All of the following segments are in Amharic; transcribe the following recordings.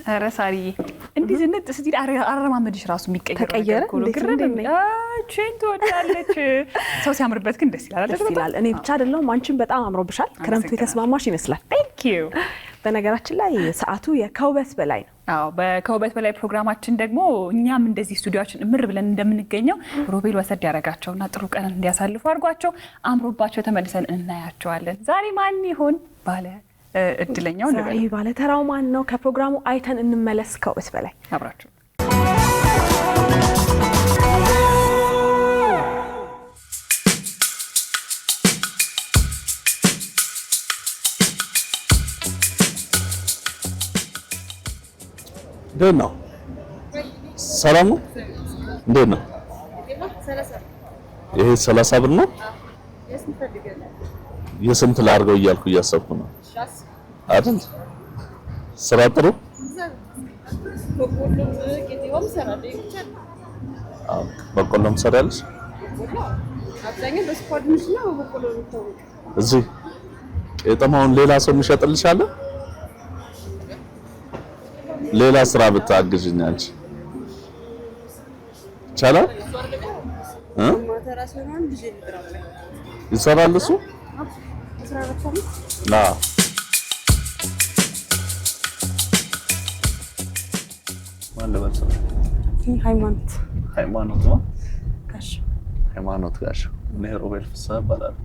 ኧረ ሳሪ እንዴ ዝንጥ ስቲል አረማመድሽ ራሱ የሚቀየር ተቀየረ ቼንት ወዳለች ሰው ሲያምርበት ግን ደስ ይላል ደስ ይላል እኔ ብቻ አይደለም አንቺም በጣም አምሮብሻል ክረምቱ የተስማማሽ ይመስላል Thank you በነገራችን ላይ ሰዓቱ የከውበት በላይ ነው አዎ በከውበት በላይ ፕሮግራማችን ደግሞ እኛም እንደዚህ ስቱዲዮአችን ምር ብለን እንደምንገኘው ሮቤል ወሰድ ያረጋቸውና ጥሩ ቀን እንዲያሳልፉ አድርጓቸው አምሮባቸው ተመልሰን እናያቸዋለን ዛሬ ማን ይሆን ባለ እድለኛው ዛሬ ባለ ተራው ማን ነው ከፕሮግራሙ አይተን እንመለስ ከውበት በላይ አብራችሁ ደህና ሰላም ነው እንዴት ነው ይሄ 30 ብር ነው የስንት ላርገው እያልኩ እያሰብኩ ነው አይደል ስራ ጥሩ በቆሎም ሰራልሽ አብዛኛው በስፖርትሽ ነው በቆሎም ነው እዚህ የጠማውን ሌላ ሰው የሚሸጥልሽ አለ ሌላ ስራ ብታግዥኝ አንቺ ይቻላል ማተራሰናን ልጅ ይጥራል ይሰራል እሱ ማን ለበሰ ሃይማኖት ነው ሃይማኖት ጋሽ ሮቤል ፍስሐ ይባላል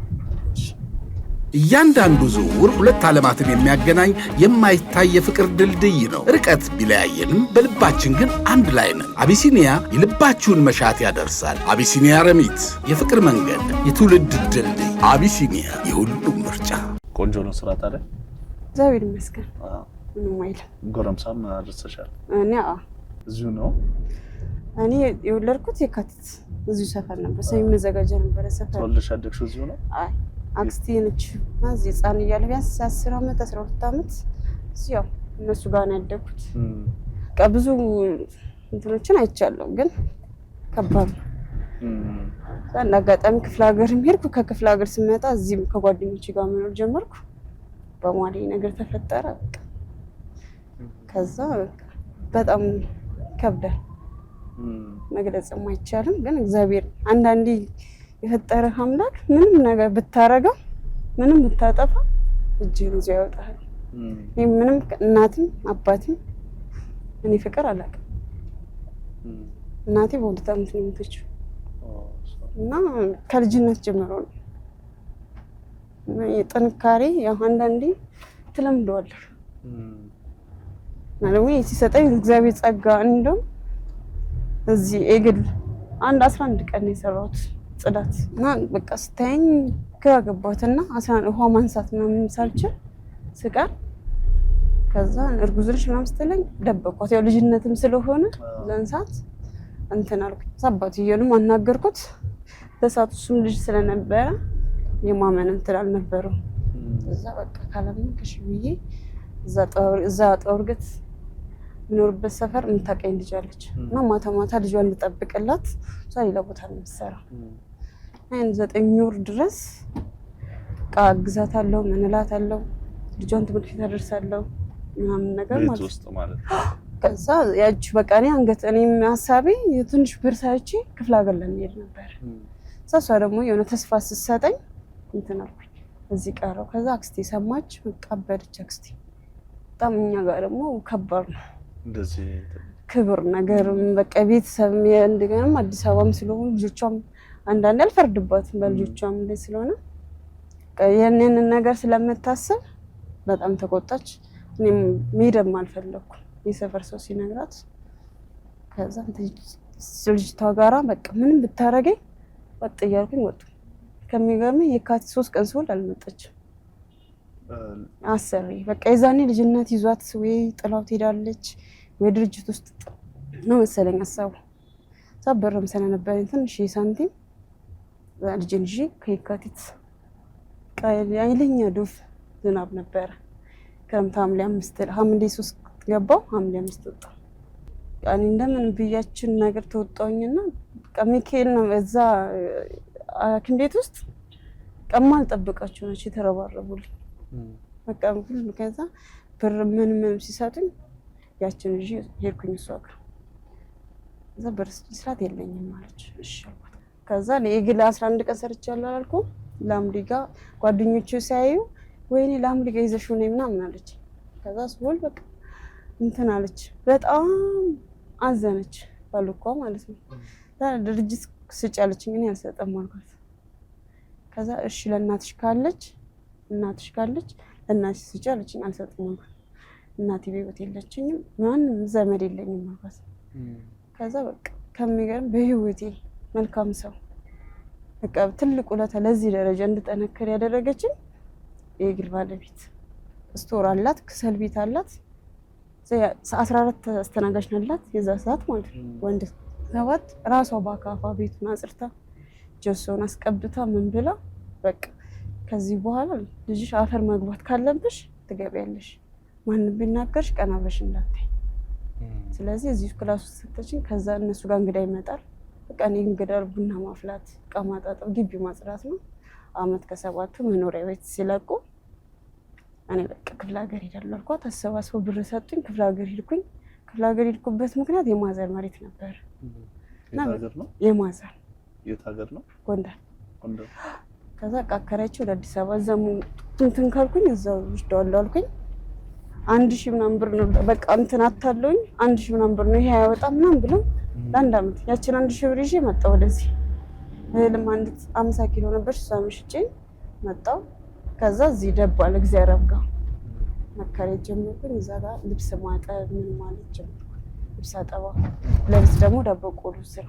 እያንዳንዱ ዝውውር ሁለት ዓለማትን የሚያገናኝ የማይታይ የፍቅር ድልድይ ነው። ርቀት ቢለያየንም በልባችን ግን አንድ ላይ ነን። አቢሲኒያ የልባችሁን መሻት ያደርሳል። አቢሲኒያ ረሚት የፍቅር መንገድ፣ የትውልድ ድልድይ። አቢሲኒያ የሁሉም ምርጫ። ቆንጆ ነው ስራ ታዲያ? እግዚአብሔር ይመስገን። ምንም አይልም። ጎረምሳም አድርሰሻል? እኔ እዚሁ ነው። እኔ የወለድኩት የካቲት እዚሁ ሰፈር ነበር። ሰው መዘጋጃ ነበር ሰፈር። ተወልደሽ ያደግሽው እዚሁ ነው? አይ አክስቴ ነች እዚህ ህፃን እያለሁ ቢያንስ 10 ዓመት 12 ዓመት ያው እነሱ ጋር ነው ያደግኩት ብዙ እንትኖችን አይቻለሁ ግን ከባድ እና አጋጣሚ ክፍለ ሀገር ሄድኩ ከክፍለ ሀገር ስመጣ እዚህም ከጓደኞቼ ጋር መኖር ጀመርኩ በማሊ ነገር ተፈጠረ ከዛ በጣም ከብዳል መግለጽም አይቻልም ግን እግዚአብሔር አንዳንዴ የፈጠረ አምላክ ምንም ነገር ብታረጋው ምንም ብታጠፋ እጅህን ይዞ ያወጣል ምንም እናትም አባትም እኔ ፍቅር አላውቅም እናቴ በሁለት ዓመት ነው የሞተችው እና ከልጅነት ጀምሮ ነው የጥንካሬ ያው አንዳንዴ ትለምደዋለህ ማለት ነው ሲሰጠኝ እግዚአብሔር ጸጋ እንደው እዚህ ኤግል 11 ቀን የሰራሁት ጽዳት እና በቃ ስታየኝ ግራ ገባትና 11 ውሃ ማንሳት ምናምን ሳልችል ስቀር ከዛ እርጉዝ ልጅ ምናምን ስትለኝ ደበቅኳት ያው ልጅነትም ስለሆነ ለንሳት እንትን አልኩኝ አባትየውንም አናገርኩት በሰዓቱ እሱም ልጅ ስለነበረ የማመን እንትን አልነበረው እዛ በቃ ካላመንክሽ ብዬ እዛ ጠውርገት ምኖርበት ሰፈር ምታቀኝ ልጅ አለች እና ማታ ማታ ልጇን ልጠብቅላት እሷ ሌላ ቦታ ነው የምትሰራው 9 ወር ድረስ ግዛታለሁ ምንላታለሁ ልጇን ትምህርት ቤት አደርሳለሁ ምናምን ነገር ማለት ከዛ ያቺ በቃ እኔ አንገት እኔም ሐሳቤ ትንሽ ብር ሳይቺ ክፍለ ሀገር ለመሄድ ነበር እሷ ደግሞ የሆነ ተስፋ ስትሰጠኝ እንትን አልኩኝ እዚህ ቀረው ከዛ አክስቴ ሰማች መቃበደች አክስቴ በጣም እኛ ጋር ደግሞ ከባድ ነው እንደዚህ ክብር ነገር በቃ ቤተሰብ እንደገናም አዲስ አበባም ስለሆነ ልጆቿም አንዳንድ አልፈርድባትም በልጆቿም እንደ ስለሆነ የኔን ነገር ስለምታስብ በጣም ተቆጣች እኔም መሄድም አልፈለኩም የሰፈር ሰው ሲነግራት ከዛ ልጅቷ ጋራ በቃ ምንም ብታረገኝ ወጥ እያልኩኝ ወጡ ከሚገርመኝ የካቲት 3 ቀን ስወልድ አልመጣችም አሰሪ በቃ የዛኔ ልጅነት ይዟት ወይ ጥላው ትሄዳለች ወይ ድርጅት ውስጥ ነው መሰለኝ ሐሳቡ ሳበረም ስለነበር ትንሽ ሳንቲም ልጅን ጂ ከየካቲት ቃይለኛ ዶፍ ዝናብ ነበር ክረምት ሐምሌ 3 ገባው ሐምሌ 5 ወጣ ቃል እንደምን ብያችን ነገር ተወጣውኝና ሚካኤል ነው እዛ ሐኪም ቤት ውስጥ ቀማል ጠብቃችሁ ነው የተረባረቡልኝ በቃ ሁሉ ከዛ ብር ምን ሲሰጡኝ ያችን ልጅ ሄድኩኝ እሷ ጋር እዛ በስራት የለኝም ማለች እሺ አልኳት ከዛ ለይግል 11 ቀን ሰርቻለሁ አላልኩም ላምዲጋ ጓደኞቹ ሳይዩ ወይኔ ላምዲጋ ይዘሽ ነው ምናምን አለች ከዛ ስወል በቃ እንትን አለች በጣም አዘነች ባልኳ ማለት ነው ድርጅት ስጫለችኝ እኔ አልሰጠም አልኳት ከዛ እሺ ለእናትሽ ካለች እናትሽ ስጫለችኝ አልሰጠም አልኳት እናቴ በህይወት የለችኝም ማንም ዘመድ የለኝም አልኳት ከዛ በቃ ከሚገርም በህይወቴ መልካም ሰው በቃ ትልቁ ለዚህ ደረጃ እንድጠነክር ያደረገችኝ የግል ባለቤት ስቶር አላት ክሰል ቤት አላት 14 አስተናጋጅ ናላት የዛ ሰዓት ማለት ነው ወንድ ሰባት ራሷ ባካፋ ቤቱን አጽርታ ጀሶን አስቀብታ ምን ብላ በቃ ከዚህ በኋላ ልጅሽ አፈር መግባት ካለብሽ ትገቢያለሽ ማን ቢናገርሽ ቀና ብለሽ እንዳታይ ስለዚህ እዚህ ክላስ ውስጥ ስትተችኝ ከዛ እነሱ ጋር እንግዳ ይመጣል በቃ እኔ እንግዳር ቡና ማፍላት ዕቃ ማጣጣብ ግቢ ማጽዳት ነው አመት ከሰባቱ መኖሪያ ቤት ሲለቁ እኔ በቃ ክፍለ ሀገር ሄዳለሁ አልኳት ተሰባስበው ብር ሰጡኝ ክፍለ ሀገር ሄድኩኝ ክፍለ ሀገር ሄድኩበት ምክንያት የማዘር መሬት ነበር እና ሀገር ነው የማዘር የት ሀገር ነው ጎንደር ከዛ አከራይቼ ወደ አዲስ አበባ ዘሙ እንትን ካልኩኝ እዛው ወስደዋለሁ አልኩኝ 1000 ምናምን ብር ነው በቃ እንትን አታለውኝ 1000 ምናምን ብር ነው ይሄ ያወጣ ምናምን ብለው ለአንድ አመት ያችን 1000 ብር ይዤ መጣሁ ወደዚህ ለማንድ 50 ኪሎ ነበር እሷም ሽጬ መጣሁ ከዛ እዚህ ደባል እግዚአብሔር ጋር መከራየት ጀመርኩኝ እዛ ጋር ልብስ ማጠብ ምን ማለት ጀመርኩ ልብስ አጠባ ለብስ ደግሞ ዳቦ ቆሎ ስራ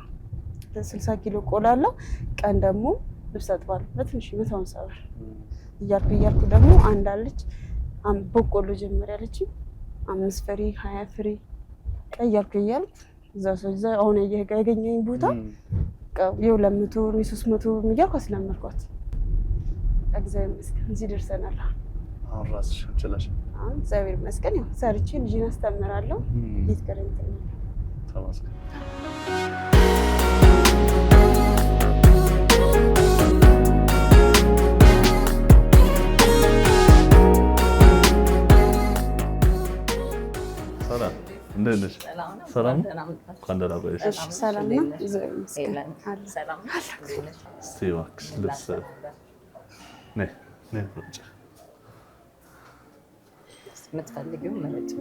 60 ኪሎ ቆላለሁ ቀን ደግሞ ልብስ አጥባለሁ በትንሽ 150 ብር እያልኩ ደግሞ አንድ አለች በቆሎ ጀመር ያለች 5 ፍሬ 20 ፍሬ ቀያልኩ እዛ አሁን ያገኘኝ ቦታ የ200 የ300 እያልኩ አስለመርኳት እግዚአብሔር ይመስገን እዚህ ደርሰናል አሁን ራስሽ ችለሽ አሁን እግዚአብሔር ይመስገን ያው ሰርቼ ልጅን አስተምራለሁ ቤት ከረንት ነው ተመስገን እንዴት ነሽ? ሰላም እንኳን ደህና ቆየሽ። እሺ ሰላም ነው። ሰላም እስቲ እባክሽ ልብስ ነይ ቁጭ የምትፈልጊው ምረጭ።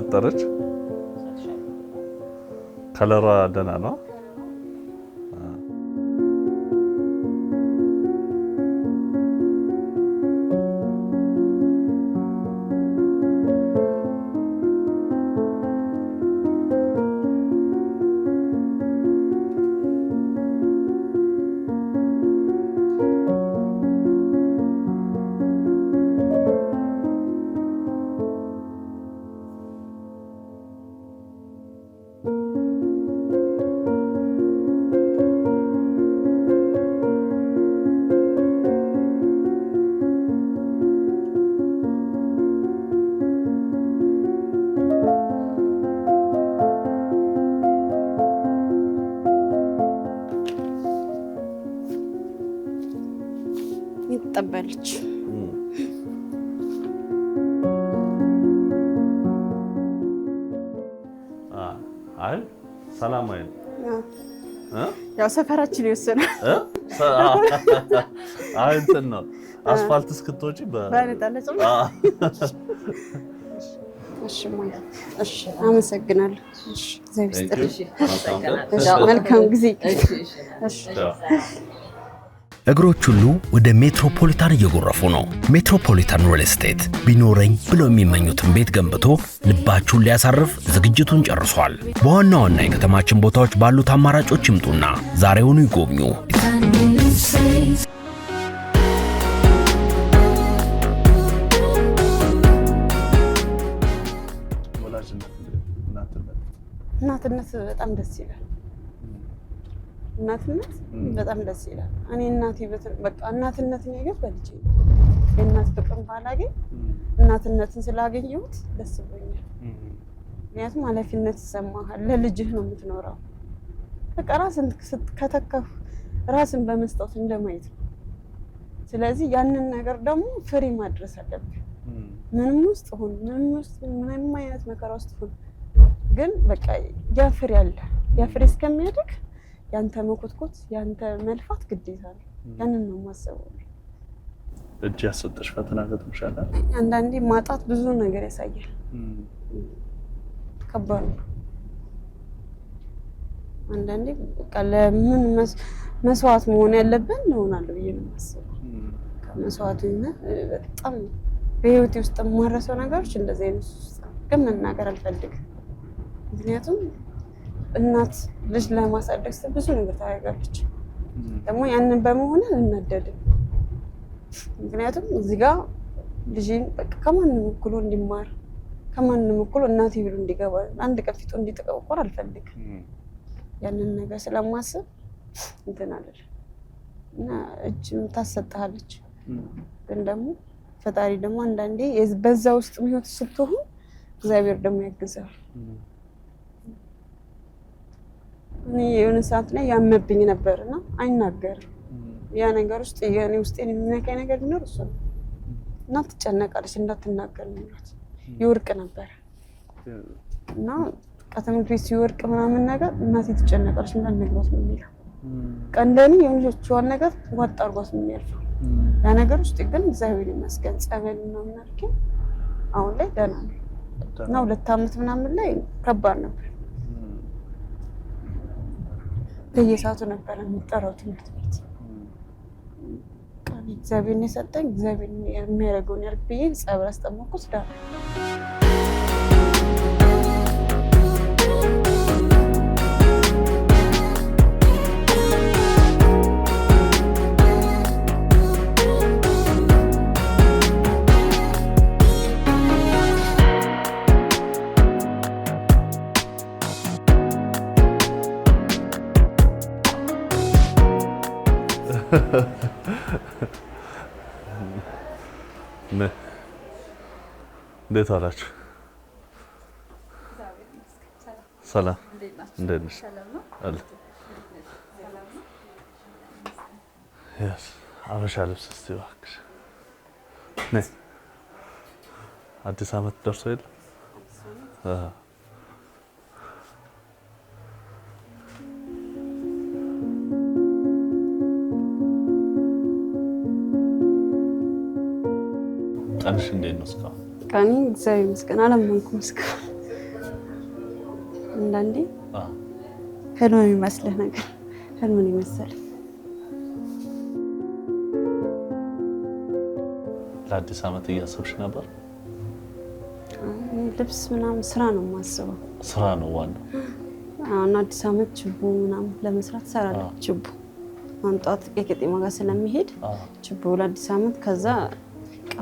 አጠረች ከለሯ ደህና ነው። ይጠበልች አይ ሰላም አይደል? ያው ሰፈራችን ይወሰናል። አይ እንትን ነው አስፋልት እስክትወጪ ባለጣለጭ። እሺ ማይ እሺ፣ አመሰግናለሁ። እሺ እግዚአብሔር ይስጥልኝ። መልካም ጊዜ። እሺ እግሮች ሁሉ ወደ ሜትሮፖሊታን እየጎረፉ ነው። ሜትሮፖሊታን ሪል ስቴት ቢኖረኝ ብለው የሚመኙትን ቤት ገንብቶ ልባችሁን ሊያሳርፍ ዝግጅቱን ጨርሷል። በዋና ዋና የከተማችን ቦታዎች ባሉት አማራጮች ይምጡና ዛሬውኑ ይጎብኙ። እናትነት በጣም ደስ ይላል። እናትነት በጣም ደስ ይላል። እኔ እናቴ በቃ እናትነትን ያገኘሁት በልጄ ነው። የእናት ፍቅር ባላገኝ እናትነትን ስላገኘሁት ደስ ብሎኛል። ምክንያቱም ኃላፊነት ይሰማሃል። ለልጅህ ነው የምትኖረው። በቃ ራስን ከተከፍ ራስን በመስጠት እንደማየት ነው። ስለዚህ ያንን ነገር ደግሞ ፍሬ ማድረስ አለብህ። ምንም ውስጥ ሁን፣ ምንም አይነት መከራ ውስጥ ሁን፣ ግን በቃ ያ ፍሬ አለ። ያ ፍሬ እስከሚያድግ ያንተ መኮትኮት ያንተ መልፋት ግዴታ ነው። ያንን ነው የማስበው። እጅ ያሰጠሽ ፈተና ገጥሞሻል? አንዳንዴ ማጣት ብዙ ነገር ያሳያል። ከባድ ነው። አንዳንዴ በቃ ለምን መስዋዕት መሆን ያለብን እንሆናለን ብዬ ነው የማስበው። ከመስዋዕትነት በጣም በህይወቴ ውስጥ የማረሰው ነገሮች እንደዚህ አይነት ግን መናገር አልፈልግም። ምክንያቱም እናት ልጅ ለማሳደግ ብዙ ነገር ታደርጋለች። ደግሞ ያንን በመሆን አልናደድም። ምክንያቱም እዚህ ጋር ልጅን በቃ ከማንም እኩል እንዲማር ከማንም እኩል እናቴ ብሎ እንዲገባ አንድ ቀን ፊቱ እንዲጠቆር አልፈልግም። ያንን ነገር ስለማስብ እንትን አይደል እና እጅም ታሰጣለች። ግን ደግሞ ፈጣሪ ደግሞ አንዳንዴ በዛ ውስጥ ህይወት ስትሆን እግዚአብሔር ደግሞ ያግዛል። እኔ የሆነ ሰዓት ላይ ያመብኝ ነበርና አይናገርም። ያ ነገር ውስጥ የኔ ውስጤን የሚነካኝ ነገር ቢኖር እሱ ነው። እና ትጨነቃለች እንዳትናገር ማለት ይወርቅ ነበር እና ከትምህርት ቤት ሲወርቅ ምናምን ነገር እናቴ ትጨነቃለች እንዳትነግሯት ነው የሚለው። ቀንደኒ የልጆቿን ነገር ዋጥ አድርጓት ነው የሚያልፈው። ያ ነገር ውስጥ ግን እግዚአብሔር ይመስገን ጸበል ምናምን አድርጌ አሁን ላይ ደህና ነኝ። እና 2 አመት ምናምን ላይ ከባድ ነበር። በየሰዓቱ ነበር የምጠራው ትምህርት ቤት። እግዚአብሔር ነው የሰጠኝ፣ እግዚአብሔር የሚያደርገውን ያድርግ ብዬ ጸበል አስጠመቅኩት ዳር እንዴት አላችሁ? ሰላም እንዴት ነሽ? አለ ያስ አበሻ ልብስ እስቲ እባክሽ ነይ። አዲስ አመት ደርሶ የለ ቀንሽ እንዴት ነው እስካሁን? ቀኔ እግዚአብሔር ይመስገን አላመንኩም እስካሁን። አንዳንዴ ህልም የሚመስልህ ነገር ህልምን ይመስል። ለአዲስ አመት እያሰብሽ ነበር? ልብስ ምናምን ስራ ነው የማስበው። ስራ ነው ዋናው። አሁን አዲስ አመት ችቦ ምናምን ለመስራት እሰራለሁ። ችቦ ማምጣት ከቄጤማ ጋር ስለሚሄድ ችቦ ለአዲስ አመት ከዛ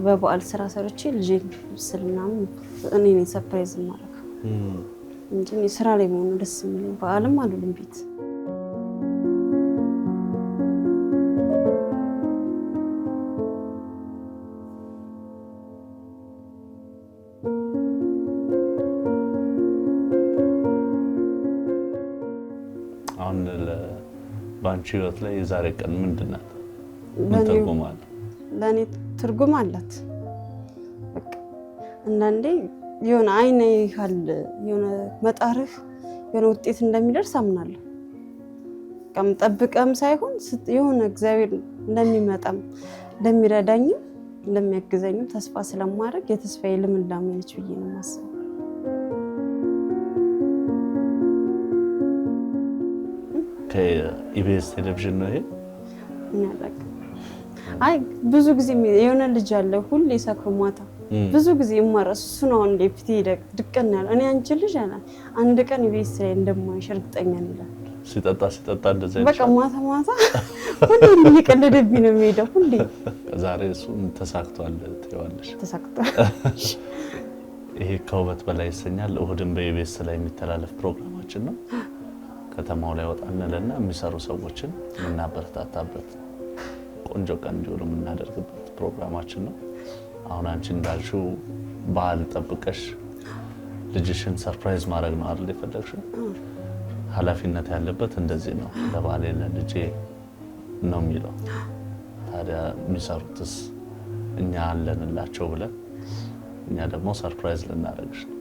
በበዓል ስራ ሰርቼ ልጄን ስል ምናምን እኔ ነኝ ሰርፕራይዝ የማደርገው እንጂ ስራ ላይ መሆኑ ደስ የሚለኝ። በዓልም አሉልም ቤት አሁን በአንቺ ህይወት ላይ የዛሬ ቀን ምንድን ናት? ምን ትርጉም አለ? ለእኔ ትርጉም አላት። በቃ አንዳንዴ የሆነ አይነ ይካል የሆነ መጣርህ የሆነ ውጤት እንደሚደርስ አምናለሁ። በቃ ጠብቀም ሳይሆን የሆነ እግዚአብሔር እንደሚመጣም እንደሚረዳኝም እንደሚያግዘኝም ተስፋ ስለማድረግ የተስፋዬ ልምላሜ ነች ብዬ ነው የማስበው። ከኢቢኤስ ቴሌቪዥን ነው ይሄ? አይ ብዙ ጊዜ የሆነ ልጅ አለ ሁሌ ሰክሮ ማታ ብዙ ጊዜ የማረሱ እሱ ነው። እንደ ፊት ድቅን ያለ እኔ አንቺ ልጅ አለ አንድ ቀን ኢቢኤስ ላይ እንደማይሽ እርግጠኛ ነኝ ይላል። ሲጠጣ እንደዛ በቃ ማታ ሁሌ እየቀለደብኝ ነው የሚሄደው ሁሌ። ዛሬ እሱም ተሳክቷል ትይዋለሽ? ተሳክቷል። ይሄ ከውበት በላይ ይሰኛል። እሁድን በኢቢኤስ ላይ የሚተላለፍ ፕሮግራማችን ነው። ከተማው ላይ ወጣ እንልና የሚሰሩ ሰዎችን የምናበረታታበት ቆንጆ ቀን እንዲሆን የምናደርግበት ፕሮግራማችን ነው። አሁን አንቺ እንዳልሽው በዓል ጠብቀሽ ልጅሽን ሰርፕራይዝ ማድረግ ነው አይደል የፈለግሽው? ኃላፊነት ያለበት እንደዚህ ነው። ለባሌ ለልጄ ነው የሚለው። ታዲያ የሚሰሩትስ እኛ አለንላቸው ብለን እኛ ደግሞ ሰርፕራይዝ ልናደርግሽ ነው።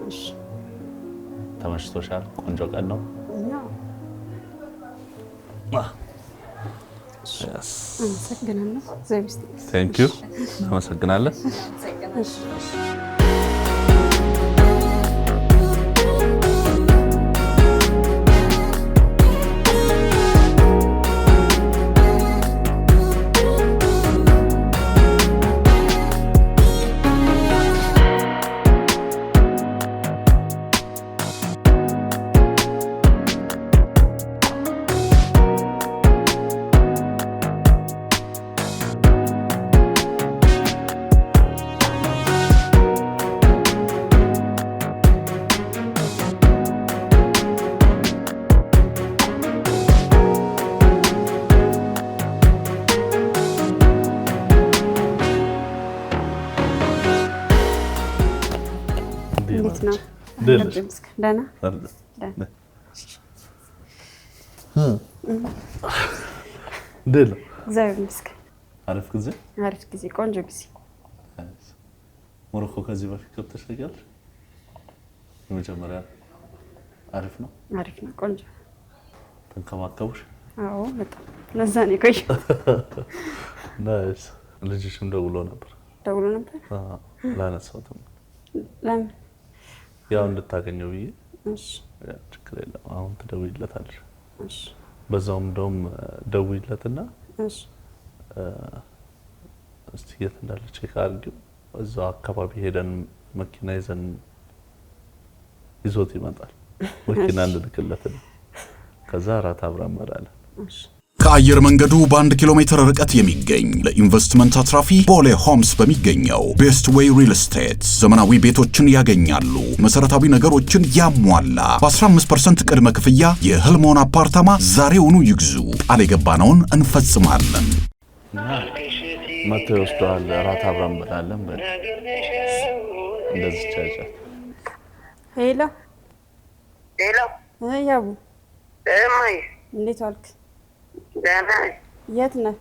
እሺ ተመችቶሻል? ቆንጆ ቀን ነው። አመሰግናለሁ። ቴንክ ዩ። አመሰግናለን። ደህና እግዚአብሔር ይመስገን። አሪፍ ጊዜ ቆንጆ ጊዜ። ሞሮኮ ከዚህ በፊት ገብተሽ ታውቂያለሽ? የመጀመሪያ አሪፍ ነው ቆንጆ። ተንከባከቡሽ? አዎ በጣም ለዛ ነው የቆየው። ናይስ። ልጅሽም ደውሎ ነበር? ላነሳሁትም ለምን ያው እንድታገኘው ብዬ። እሺ ችግር የለም። አሁን ትደውይለታለሽ። እሺ በዛውም እንደውም ደውይለትና እሺ እስቲ የት እንዳለ ቼክ አድርጊው። እዛው አካባቢ ሄደን መኪና ይዘን ይዞት ይመጣል። መኪና እንልክለት ከዛ እራት አብረን እንበላለን። እሺ ከአየር መንገዱ በ1 ኪሎ ሜትር ርቀት የሚገኝ ለኢንቨስትመንት አትራፊ ቦሌ ሆምስ በሚገኘው ቤስት ዌይ ሪል ስቴት ዘመናዊ ቤቶችን ያገኛሉ። መሰረታዊ ነገሮችን ያሟላ በ15% ቅድመ ክፍያ የህልሞን አፓርታማ ዛሬውኑ ይግዙ። ቃል የገባነውን እንፈጽማለን። መቶ ይወስደዋል። እራት አብረን እንበላለን። እንደዚህ ቻቻ። ሄሎ ያቡ እማዬ እንዴት ዋልክ? ደህና ነኝ። የት ነህ?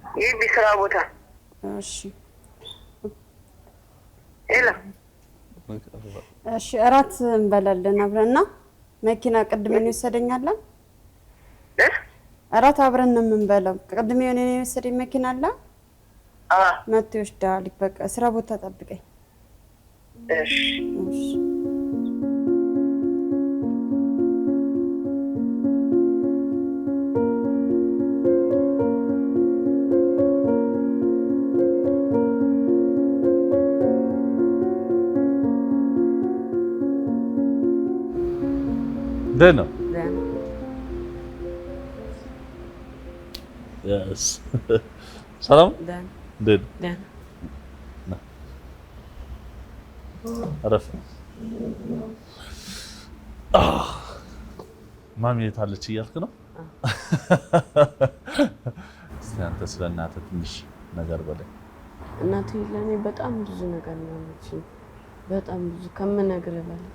ይህ ቢስራ ቦታ። እሺ ሄሎ እሺ እራት እንበላለን አብረንና መኪና ቅድም ነው የወሰደኛል። እራት አብረን ነው የምንበላው። ቅድም የሆነ ነው የወሰደኝ መኪና አለ። መጥቶ ይወስዳል። በቃ ስራ ቦታ ጠብቀኝ። እሺ እሺ ደህና Yes. ሰላም ደህና አረፍ። ማሚ የት አለች እያልክ ነው? እስቲ አንተ ስለ እናትህ ትንሽ ነገር በለኝ። እናቴ ለኔ በጣም ብዙ ነገር ነው ያለችኝ። በጣም ብዙ ከምነግርህ በላይ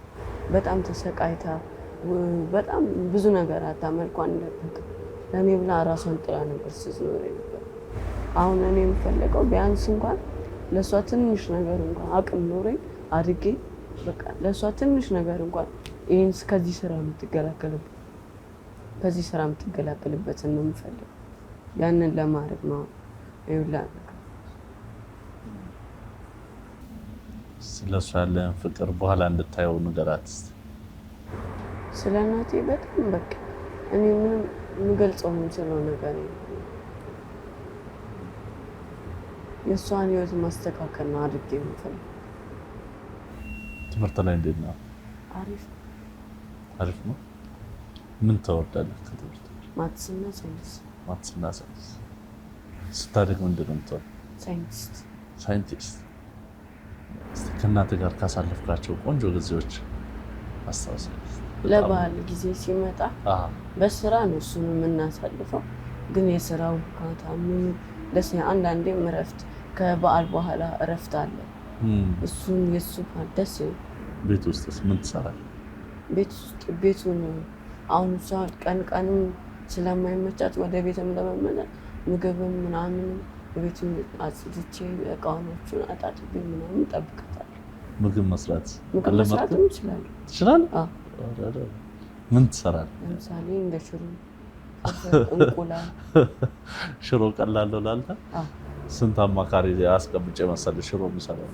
በጣም ተሰቃይታ በጣም ብዙ ነገር አታመልኳን ነበር። ለኔ ብላ ራሷን ጥላ ነበር ስትኖር ነበር። አሁን እኔ የምፈልገው ቢያንስ እንኳን ለሷ ትንሽ ነገር እንኳን አቅም ኖረኝ አድርጌ በቃ ለሷ ትንሽ ነገር እንኳን ይሄን ከዚህ ስራ የምትገላገልበት ነው የምፈልገው። ያንን ለማድረግ ነው ይውላ ስለሷ ያለን ፍቅር በኋላ እንድታየው ንገራት። ስለ እናቴ በጣም በቃ እኔ ምንም የምገልጸው የምችለው ነገር የለም። የእሷን ህይወት ማስተካከል ነው አድርጌ የምፈልገው። ትምህርት ላይ እንዴት ነው? አሪፍ ነው። ምን ትወዳለህ ከትምህርት? ማትስና ሳይንስ። ማትስና ሳይንስ። ስታድግ ምንድን ነው የምትሆነው? ሳይንቲስት። እስቲ ከእናትህ ጋር ካሳለፍካቸው ቆንጆ ጊዜዎች አስታውሰኝ። ለበዓል ጊዜ ሲመጣ በስራ ነው እሱን የምናሳልፈው። ግን የስራው ካታ ምን ደስ አንዳንዴም እረፍት ከበዓል በኋላ እረፍት አለ። እሱን የሱ ደስ ቤት ውስጥ ምን ትሰራለህ? ቤት ውስጥ ቤቱን አሁን ሰዓት ቀንም ስለማይመቻት ወደ ቤትም ለመመለስ ምግብም ምናምን ቤቱን አጽድቼ እቃዎቹን አጣጥቤ ምናምን እጠብቃታለሁ። ምግብ መስራት ትችላለህ? ምን ትሰራለህ? ለምሳሌ እንደ ሽሮ እንቁላል። ሽሮ ቀላል ነው ላንተ? ስንት አማካሪ አስቀምጬ መሰለህ ሽሮ የምሰራው?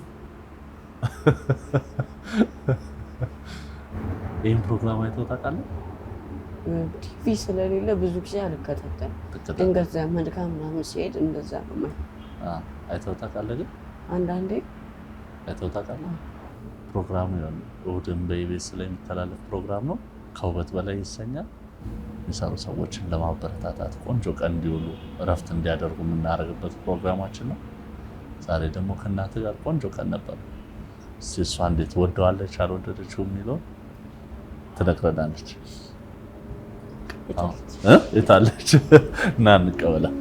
ይህን ፕሮግራም አይተኸው ታውቃለህ? ቲቪ ስለሌለ ብዙ ጊዜ አልከታተልም። ድንገት ዘመድ ጋር ምናምን ሲሄድ እንደዛ ነው ማለት። አይተኸው ታውቃለህ? ግን አንዳንዴ አይተኸው ታውቃለህ? ፕሮግራሙ እሑድን በኢቢኤስ ላይ የሚተላለፍ ፕሮግራም ነው። ከውበት በላይ ይሰኛል። የሚሰሩ ሰዎችን ለማበረታታት ቆንጆ ቀን እንዲውሉ እረፍት እንዲያደርጉ የምናደርግበት ፕሮግራማችን ነው። ዛሬ ደግሞ ከእናትህ ጋር ቆንጆ ቀን ነበር። እስኪ እሷ እንዴት ወደዋለች አልወደደችው የሚለውን ትነግረናለች። የታለች? እና እንቀበላት።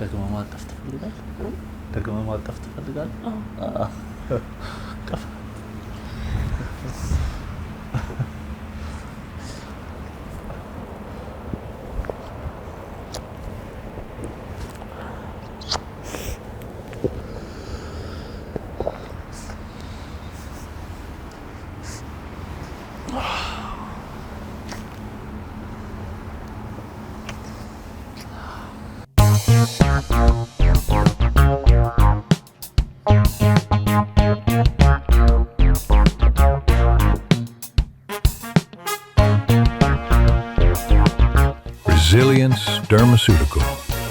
ደግሞ ማጠፍ ትፈልጋለህ? ደግሞ ማጠፍ ትፈልጋለህ? Resilience Dermaceutical.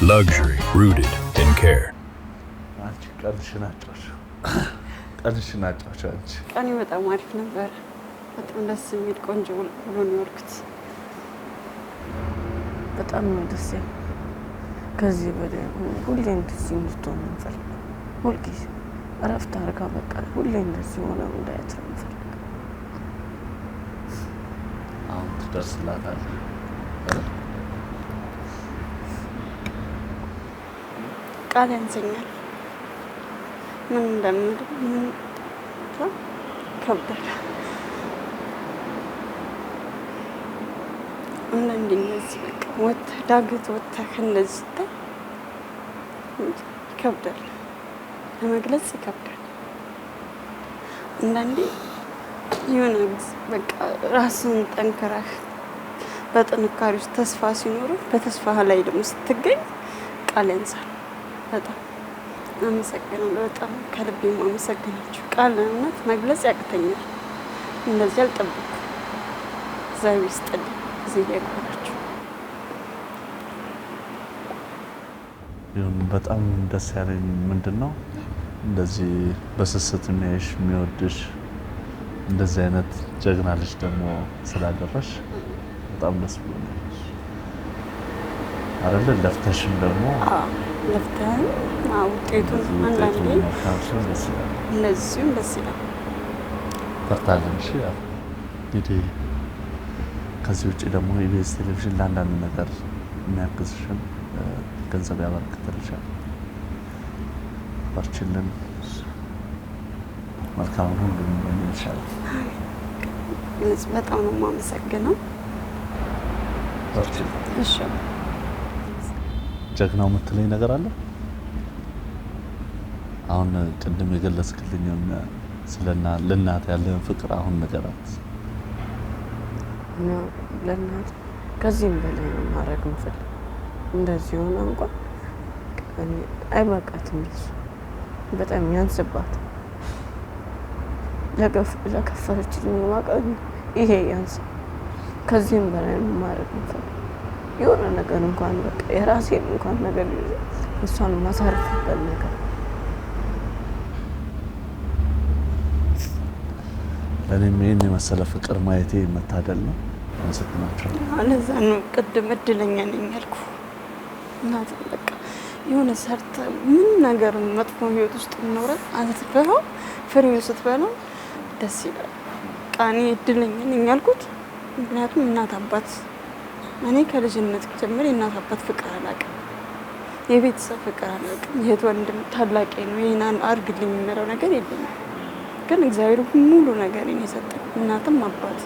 Luxury rooted in care. ቀኔ በጣም አሪፍ ነበር። በጣም ደስ የሚል ቆንጆ ውሎ ነው የዋልኩት። በጣም ነው ደስ ያለኝ። ከዚህ በላይ ሁሌ እንደዚህ እንድትሆን እንፈልጋለን። ሁልጊዜ እረፍት አድርጋ በቃ ሁሌ እንደዚህ ሆነ እንዳያት ነው እንፈልጋለን። አሁን ትደርስላታለህ። ቃል ያንሰኛል። ምን እንደምል ምን ከብዳል። አንዳንዴ እንደዚህ በቃ ወጥተህ ዳገት ወጥተህ እንደዚህ ስታይ ይከብዳል፣ ለመግለጽ ይከብዳል። አንዳንዴ የሆነ በቃ ራስን ጠንክረህ በጥንካሬ ውስጥ ተስፋ ሲኖር በተስፋ ላይ ደግሞ ስትገኝ ቃል ያንሳል። በጣም አመሰግናለሁ። በጣም ከልቤ አመሰግናችሁ። ቃል እውነት መግለጽ ያቅተኛል። እንደዚህ አልጠበቅኩም። እግዚአብሔር ይስጥልኝ። እዚህ ያቆያችሁ። በጣም ደስ ያለኝ ምንድነው እንደዚህ በስስት የሚያይሽ የሚወድሽ እንደዚህ አይነት ጀግና ልጅ ደግሞ ስላደረሽ በጣም ደስ ብሎኛል። አይደለ ለፍተሽም ደግሞ ለፍተን ውጤቱን አንዳንዴ እንደዚሁም ደስ ይላል። በርታለን። እሺ እንግዲህ ከዚህ ውጭ ደግሞ ኢቢኤስ ቴሌቪዥን ለአንዳንድ ነገር የሚያግዝሽን ገንዘብ ያበረክትልሻል። በርችልን። መልካም ሁሉ እንመኝልሻለን። በጣም ነው የማመሰግነው። በርችልን። እሺ ጀግናው የምትለኝ ነገር አለ? አሁን ቅድም የገለጽክልኝ ለእናት ያለህን ፍቅር አሁን ንገራት። ለእናት ከዚህም በላይ ነው ማድረግ የምፈልግ። እንደዚህ ሆነ እንኳን አይበቃትም። በጣም ያንስባት። ለከፈለችልኝ ዋጋ ይሄ ያንስ። ከዚህም በላይ ነው ማድረግ የምፈልግ። የሆነ ነገር እንኳን በቃ የራሴን እንኳን ነገር እሷን ማሳረፍበት ነገር ለእኔም ይህን የመሰለ ፍቅር ማየቴ መታደል ነው። አመሰግናቸዋለሁ። ለዛ ነው ቅድም እድለኛ ነኝ ያልኩ። እናት በቃ የሆነ ሰርተ ምን ነገር መጥፎ ህይወት ውስጥ ኖረን አትፈራው ፍሬው ስትበላው ደስ ይላል። ቃኔ እድለኛ ነኝ ያልኩት ምክንያቱም እናት አባት እኔ ከልጅነት ጀምሮ የእናት አባት ፍቅር አላውቅም። የቤተሰብ ፍቅር አላውቅም። የእህት ወንድም ታላቄ ነው ይሄን አድርግልኝ የሚለው ነገር የለኝም። ግን እግዚአብሔር ሙሉ ነገርን የሰጠኝ እናትም አባት።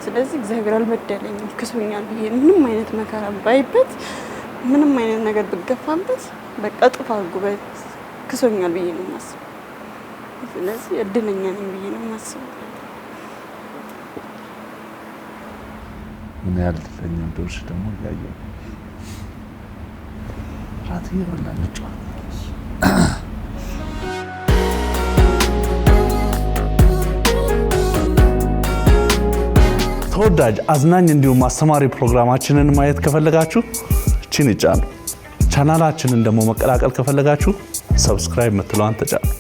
ስለዚህ እግዚአብሔር አልበደለኝም። ክሶኛል ብዬ ምንም አይነት መከራ ባይበት ምንም አይነት ነገር ብገፋበት በቃ ጥፋ ጉበት ክሶኛል ብዬ ነው የማስበው። ስለዚህ እድለኛ ነኝ ብዬ ነው የማስበው። ምን ያህል እድለኛ እንደሆንሽ ደግሞ እያየሁ ራት እየበላን እንጫወት። ተወዳጅ አዝናኝ እንዲሁም አስተማሪ ፕሮግራማችንን ማየት ከፈለጋችሁ እቺን ይጫኑ። ቻናላችንን ደግሞ መቀላቀል ከፈለጋችሁ ሰብስክራይብ የምትለዋን ተጫኑ።